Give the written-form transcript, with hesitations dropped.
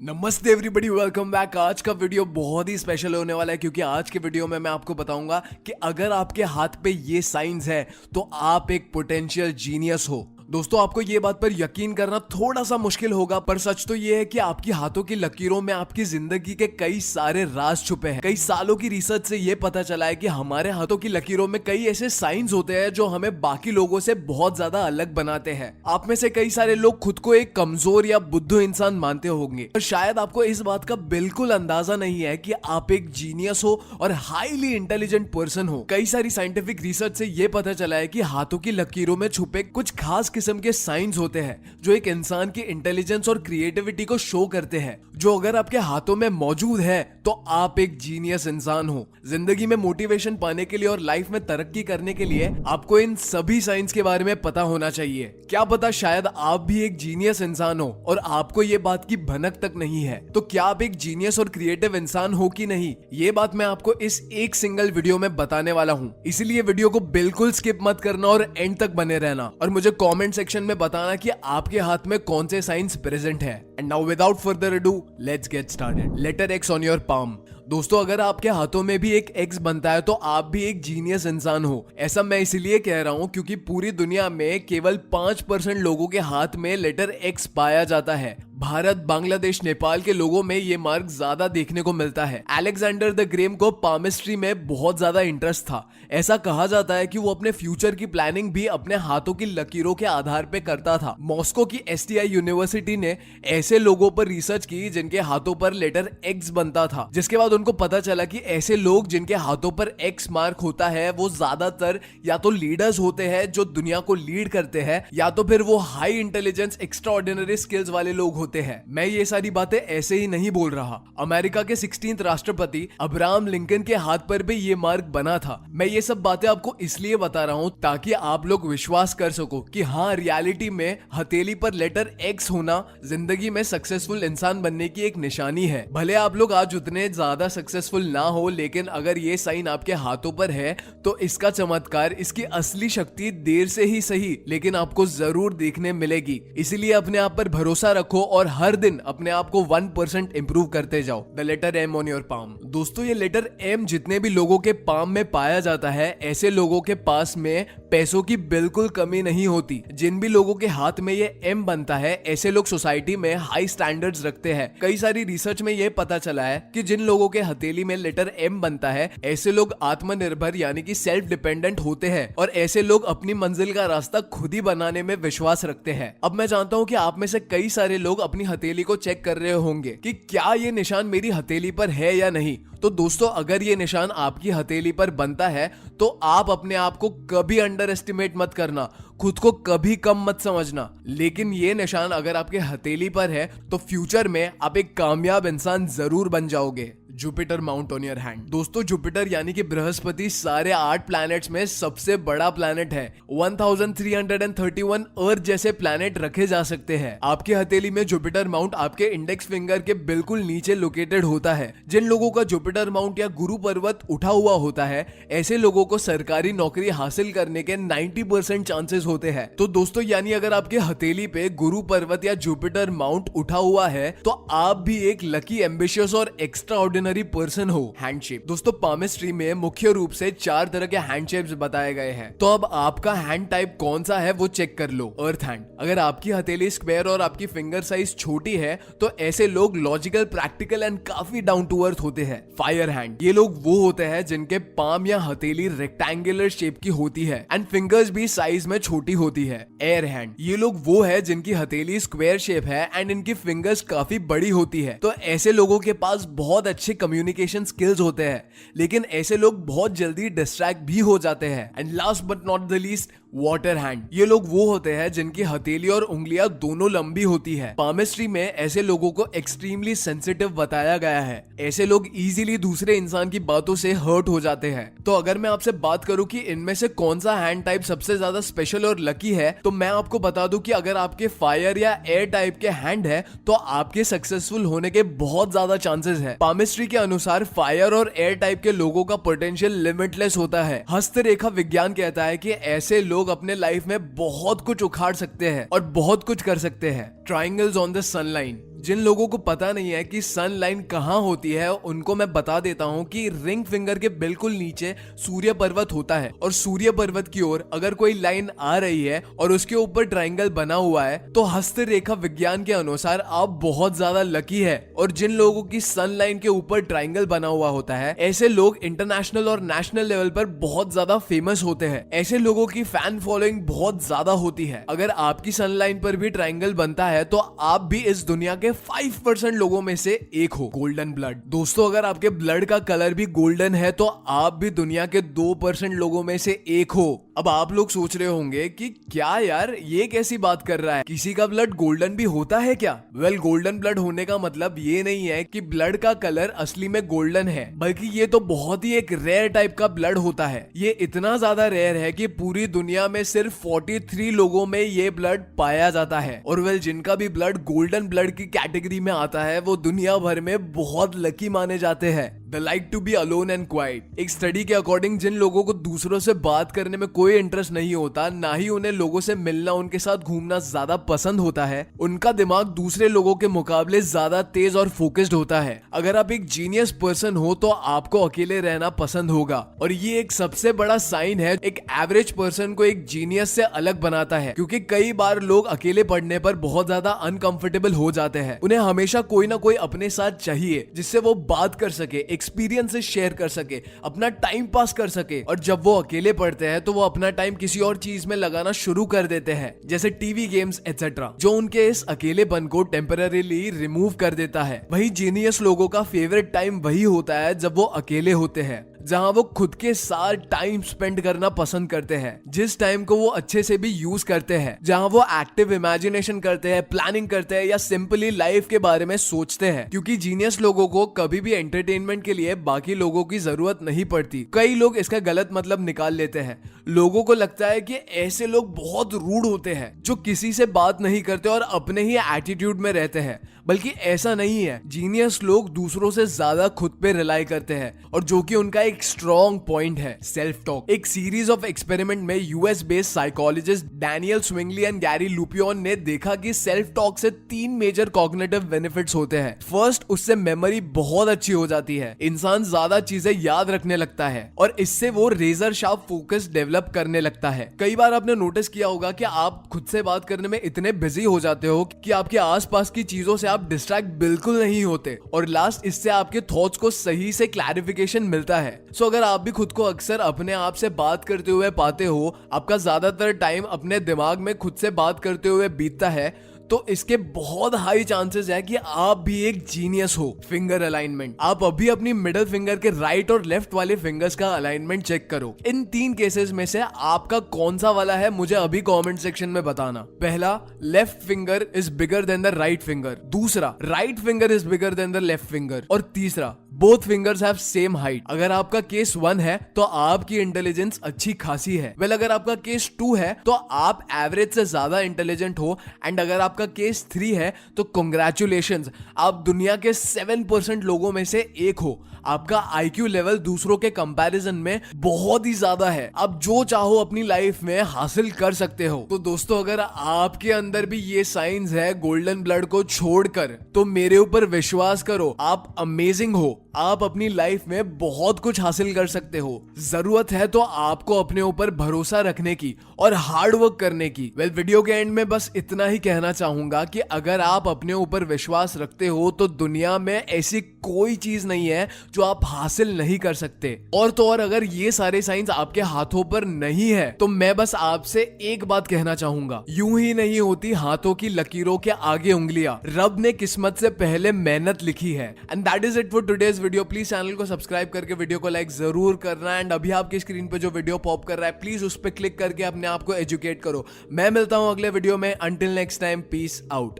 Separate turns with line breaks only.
नमस्ते everybody, welcome back. आज का वीडियो बहुत ही स्पेशल होने वाला है क्योंकि आज के वीडियो में मैं आपको बताऊंगा कि अगर आपके हाथ पे ये साइंस है तो आप एक पोटेंशियल जीनियस हो। दोस्तों, आपको ये बात पर यकीन करना थोड़ा सा मुश्किल होगा, पर सच तो ये है कि आपकी हाथों की लकीरों में आपकी जिंदगी के कई सारे राज छुपे हैं। कई सालों की रिसर्च से ये पता चला है कि हमारे हाथों की लकीरों में कई ऐसे साइंस होते हैं जो हमें बाकी लोगों से बहुत ज्यादा अलग बनाते हैं। आप में से कई सारे लोग खुद को एक कमजोर या बुद्धू इंसान मानते होंगे, पर शायद आपको इस बात का बिल्कुल अंदाजा नहीं है कि आप एक जीनियस हो और हाईली इंटेलिजेंट पर्सन हो। कई सारी साइंटिफिक रिसर्च से ये पता चला है कि हाथों की लकीरों में छुपे कुछ खास किस्म के साइंस होते हैं जो एक इंसान की इंटेलिजेंस और क्रिएटिविटी को शो करते हैं, जो अगर आपके हाथों में मौजूद है तो आप एक जीनियस इंसान हो। जिंदगी में मोटिवेशन पाने के लिए और लाइफ में तरक्की करने के लिए आपको इन सभी साइंस के बारे में पता होना चाहिए। क्या पता शायद आप भी एक जीनियस इंसान हो और आपको ये बात की भनक तक नहीं है। तो क्या आप एक जीनियस और क्रिएटिव इंसान हो कि नहीं, ये बात मैं आपको इस एक सिंगल वीडियो में बताने वाला हूँ। इसीलिए वीडियो को बिल्कुल स्किप मत करना और एंड तक बने रहना और मुझे कमेंट सेक्शन में बताना कि आपके हाथ में कौन से साइंस प्रेजेंट है। And now without further ado, let's get started. Letter X on your palm. दोस्तों, अगर आपके हाथों में भी एक एक्स बनता है तो आप भी एक जीनियस इंसान हो। ऐसा मैं इसलिए कह रहा हूं क्योंकि पूरी दुनिया में केवल 5% लोगों के हाथ में लेटर एक्स पाया जाता है। भारत, बांग्लादेश, नेपाल के लोगों में ये मार्क ज्यादा देखने को मिलता है। अलेक्जेंडर द ग्रेट को पामिस्ट्री में बहुत ज्यादा इंटरेस्ट था। ऐसा कहा जाता है कि वो अपने फ्यूचर की प्लानिंग भी अपने हाथों की लकीरों के आधार पे करता था। मॉस्को की एसटीआई यूनिवर्सिटी ने ऐसे लोगों पर रिसर्च की जिनके हाथों पर लेटर एक्स बनता था, जिसके बाद उनको पता चला कि ऐसे लोग जिनके हाथों पर एक्स मार्क होता है वो ज्यादातर या तो लीडर्स होते हैं जो दुनिया को लीड करते हैं, या तो फिर वो high intelligence extra ordinary skills वाले लोग होते हैं। मैं ये सारी बातें ऐसे ही नहीं बोल रहा। अमेरिका के 16th राष्ट्रपति अब्राहम लिंकन के हाथ पर भी ये मार्क बना था। मैं ये सब बातें आपको इसलिए बता रहा हूं ताकि आप लोग विश्वास कर सको कि हाँ, रियलिटी में हथेली पर लेटर एक्स होना जिंदगी में सक्सेसफुल इंसान बनने की एक निशानी है। भले आप लोग आज उतने ज्यादा सक्सेसफुल ना हो, लेकिन अगर ये साइन आपके हाथों पर है तो इसका चमत्कार, इसकी असली शक्ति देर से ही सही लेकिन आपको जरूर देखने मिलेगी। इसीलिए अपने आप पर भरोसा रखो और हर दिन अपने आप को 1% इंप्रूव करते जाओ। The letter M on your palm. दोस्तों, ये लेटर एम जितने भी लोगों के पाम में पाया जाता है, ऐसे लोगों के पास में पैसों की बिल्कुल कमी नहीं होती। जिन भी लोगों के हाथ में ये एम बनता है, ऐसे लोग सोसाइटी में हाई स्टैंडर्ड्स रखते हैं। कई सारी रिसर्च में ये पता चला है कि जिन लोगों के हथेली में लेटर एम बनता है, ऐसे लोग आत्मनिर्भर यानी कि सेल्फ डिपेंडेंट होते हैं और ऐसे लोग अपनी मंजिल का रास्ता खुद ही बनाने में विश्वास रखते हैं। अब मैं जानता हूं कि आप में से कई सारे लोग अपनी हथेली को चेक कर रहे होंगे कि क्या ये निशान मेरी हथेली पर है या नहीं। तो दोस्तों, अगर ये निशान आपकी हथेली पर बनता है तो आप अपने आप को कभी अंडर एस्टिमेट मत करना, खुद को कभी कम मत समझना। लेकिन ये निशान अगर आपके हथेली पर है तो फ्यूचर में आप एक कामयाब इंसान जरूर बन जाओगे। Jupiter mount on your hand. दोस्तों, जुपिटर यानी कि बृहस्पति सारे 8 प्लैनेट्स में सबसे बड़ा प्लैनेट है। 1331 अर्थ जैसे प्लैनेट रखे जा सकते हैं। आपकी हथेली में जुपिटर माउंट आपके इंडेक्स फिंगर के बिल्कुल नीचे लोकेटेड होता है। जिन लोगों का जुपिटर माउंट या गुरु पर्वत उठा हुआ होता है, ऐसे लोगों को सरकारी नौकरी हासिल करने के 90% चांसेस होते हैं। तो दोस्तों, यानी अगर आपके हथेली पे गुरु पर्वत या जुपिटर माउंट उठा हुआ है तो आप भी एक लकी, एम्बिशियस और एक्स्ट्रा ऑर्डिनरी पर्सन हो। Hand shape. दोस्तों, पामिस्ट्री में मुख्य रूप से 4 तरह के हैंड शेप्स बताए गए हैं। तो अब आपका हैंड टाइप कौन सा है वो चेक कर लो। अर्थ हैंड। अगर आपकी हथेली स्क्वायर और आपकी फिंगर साइज छोटी है तो ऐसे लोग लॉजिकल, प्रैक्टिकल एंड काफी डाउन टू अर्थ होते हैं। Fire hand. ये लोग वो होते हैं जिनके पाम या हथेली रेक्टेंगुलर शेप की होती है एंड फिंगर्स भी साइज में छोटी होती है। Air hand. ये लोग वो है जिनकी हथेली स्क्वायर शेप है एंड इनकी फिंगर्स काफी बड़ी होती है। तो ऐसे लोगों के पास बहुत अच्छे कम्युनिकेशन स्किल्स होते हैं, लेकिन ऐसे लोग बहुत जल्दी डिस्ट्रैक्ट भी हो जाते हैं। And last but not the least, water hand. ये लोग वो होते हैं जिनकी हथेली और उंगलियां दोनों लंबी होती है। पामिस्ट्री में ऐसे लोगों को एक्सट्रीमली सेंसिटिव बताया गया है। ऐसे लोग इजीली दूसरे इंसान की बातों से हर्ट हो जाते हैं। तो अगर मैं आपसे बात करूं कि इनमें से कौन सा हैंड टाइप सबसे ज्यादा स्पेशल और लकी है, तो मैं आपको बता दूं कि अगर आपके फायर या एयर टाइप के हैंड है तो आपके सक्सेसफुल होने के बहुत ज्यादा चांसेस है। पामिस्ट्री के अनुसार फायर और एयर टाइप के लोगों का पोटेंशियल लिमिटलेस होता है। हस्तरेखा विज्ञान कहता है कि ऐसे लोग अपने लाइफ में बहुत कुछ उखाड़ सकते हैं और बहुत कुछ कर सकते हैं। Triangles on the sunline. जिन लोगों को पता नहीं है कि सन लाइन कहाँ होती है उनको मैं बता देता हूँ कि रिंग फिंगर के बिल्कुल नीचे सूर्य पर्वत होता है और सूर्य पर्वत की ओर अगर कोई लाइन आ रही है और उसके ऊपर ट्रायंगल बना हुआ है तो हस्तरेखा विज्ञान के अनुसार आप बहुत ज्यादा लकी है। और जिन लोगों की सन लाइन के ऊपर ट्रायंगल बना हुआ होता है ऐसे लोग इंटरनेशनल और नेशनल लेवल पर बहुत ज्यादा फेमस होते हैं। ऐसे लोगों की फैन फॉलोइंग बहुत ज्यादा होती है। अगर आपकी सन लाइन पर भी ट्रायंगल बनता है तो आप भी इस दुनिया के 5% लोगों में से एक हो। गोल्डन ब्लड दोस्तों, अगर आपके ब्लड का कलर भी गोल्डन है तो आप भी दुनिया के 2% लोगों में से एक हो। अब आप लोग सोच रहे होंगे कि क्या यार ये कैसी बात कर रहा है, किसी का ब्लड गोल्डन भी होता है क्या? वेल, गोल्डन ब्लड होने का मतलब ये नहीं है कि ब्लड का कलर असली में गोल्डन है, बल्कि ये तो बहुत ही एक रेयर टाइप का ब्लड होता है। ये इतना ज्यादा रेयर है कि पूरी दुनिया में सिर्फ 43 लोगों में ये ब्लड पाया जाता है। और वेल, जिनका भी ब्लड गोल्डन ब्लड की कैटेगरी में आता है वो दुनिया भर में बहुत लकी माने जाते हैं। The like to be alone and quiet. एक स्टडी के अकॉर्डिंग जिन लोगों को दूसरों से बात करने में कोई इंटरेस्ट नहीं होता, ना ही उन्हें लोगों से मिलना उनके साथ घूमना ज्यादा पसंद होता है, उनका दिमाग दूसरे लोगों के मुकाबले ज्यादा तेज और फोकस्ड होता है। अगर आप एक जीनियस पर्सन हो तो आपको अकेले रहना पसंद होगा और ये एक सबसे बड़ा साइन है एक एवरेज पर्सन को एक जीनियस से अलग बनाता है। क्योंकि कई बार लोग अकेले पढ़ने पर बहुत ज्यादा अनकंफर्टेबल हो जाते हैं। उन्हें हमेशा कोई ना कोई अपने साथ चाहिए जिससे वो बात कर सके, एक्सपीरियंसेस शेयर कर सके, अपना टाइम पास कर सके। और जब वो अकेले पढ़ते हैं तो वो अपना टाइम किसी और चीज में लगाना शुरू कर देते हैं, जैसे टीवी गेम्स एक्सेट्रा, जो उनके इस अकेलेपन को टेम्पररीली रिमूव कर देता है। वही जीनियस लोगों का फेवरेट टाइम वही होता है जब वो अकेले होते हैं, जहां वो खुद के साथ टाइम स्पेंड करना पसंद करते हैं, जिस टाइम को वो अच्छे से भी यूज करते हैं, जहां वो एक्टिव इमेजिनेशन करते हैं, प्लानिंग करते हैं या सिंपली लाइफ के बारे में सोचते हैं। क्योंकि जीनियस लोगों को कभी भी एंटरटेनमेंट के लिए बाकी लोगों की जरूरत नहीं पड़ती। कई लोग इसका गलत मतलब निकाल लेते हैं। लोगों को लगता है कि ऐसे लोग बहुत रूड होते हैं जो किसी से बात नहीं करते और अपने ही एटीट्यूड में रहते हैं, बल्कि ऐसा नहीं है। जीनियस लोग दूसरों से ज्यादा खुद पे रिलाई करते हैं और जो कि उनका एक स्ट्रॉन्ग पॉइंट है, सेल्फ टॉक। एक सीरीज ऑफ एक्सपेरिमेंट में US based psychologist Daniel Swingley and Gary Lupyan ने देखा कि सेल्फ टॉक से 3 मेजर कॉग्निटिव बेनिफिट्स होते हैं। फर्स्ट, उससे मेमोरी बहुत अच्छी हो जाती है, इंसान ज्यादा चीजें याद रखने लगता है और इससे वो रेजर शार्प फोकस डेवलप करने लगता है। कई बार आपने नोटिस किया होगा कि आप खुद से बात करने में इतने बिजी हो जाते हो कि आपके आसपास की चीजों से आप डिस्ट्रैक्ट बिल्कुल नहीं होते और लास्ट इससे आपके थॉट्स को सही से क्लैरिफिकेशन मिलता है। सो अगर आप भी खुद को अक्सर अपने आप से बात करते हुए पाते हो, आपका ज्यादातर टाइम अपने दिमाग में खुद से बात करते हुए बीतता है, तो इसके बहुत हाई चांसेस है कि आप भी एक जीनियस हो। फिंगर अलाइनमेंट, आप अभी अपनी मिडिल फिंगर के राइट और लेफ्ट वाले फिंगर्स का अलाइनमेंट चेक करो। इन 3 केसेस में से आपका कौन सा वाला है मुझे अभी कमेंट सेक्शन में बताना। पहला, left finger is bigger than the right finger. दूसरा, right finger is bigger than the left finger. और तीसरा, both fingers have same height. अगर आपका केस 1 है तो आपकी इंटेलिजेंस अच्छी खासी है। वेल, अगर आपका केस 2 है तो आप एवरेज से ज्यादा इंटेलिजेंट हो एंड अगर आपका केस 3 है तो कांग्रेचुलेशंस, आप दुनिया के 7% लोगों में से एक हो। आपका आईक्यू लेवल दूसरों के कंपैरिजन में बहुत ही ज्यादा है। आप जो चाहो अपनी लाइफ में हासिल कर सकते हो। तो दोस्तों, अगर आपके अंदर भी ये साइंस है गोल्डन ब्लड को छोड़कर, तो मेरे ऊपर विश्वास करो, आप अमेजिंग हो। आप अपनी लाइफ में बहुत कुछ हासिल कर सकते हो। जरूरत है तो आपको अपने ऊपर भरोसा रखने की और हार्ड वर्क करने की। वेल, वीडियो के एंड में बस इतना ही कहना चाहूंगा कि अगर आप अपने ऊपर विश्वास रखते हो तो दुनिया में ऐसी कोई चीज नहीं है जो आप हासिल नहीं कर सकते। और तो और अगर ये सारे साइंस आपके हाथों पर नहीं है तो मैं बस आपसे एक बात कहना चाहूंगा, यूं ही नहीं होती हाथों की लकीरों के आगे उंगलियां। रब ने किस्मत से पहले मेहनत लिखी है। And that is it for today's video. Please channel को सब्सक्राइब करके वीडियो को लाइक जरूर करना एंड अभी आपकी स्क्रीन पे जो वीडियो पॉप कर रहा है प्लीज उस पर क्लिक करके अपने आप को एजुकेट करो। मैं मिलता हूं अगले वीडियो में। Until next time, peace out.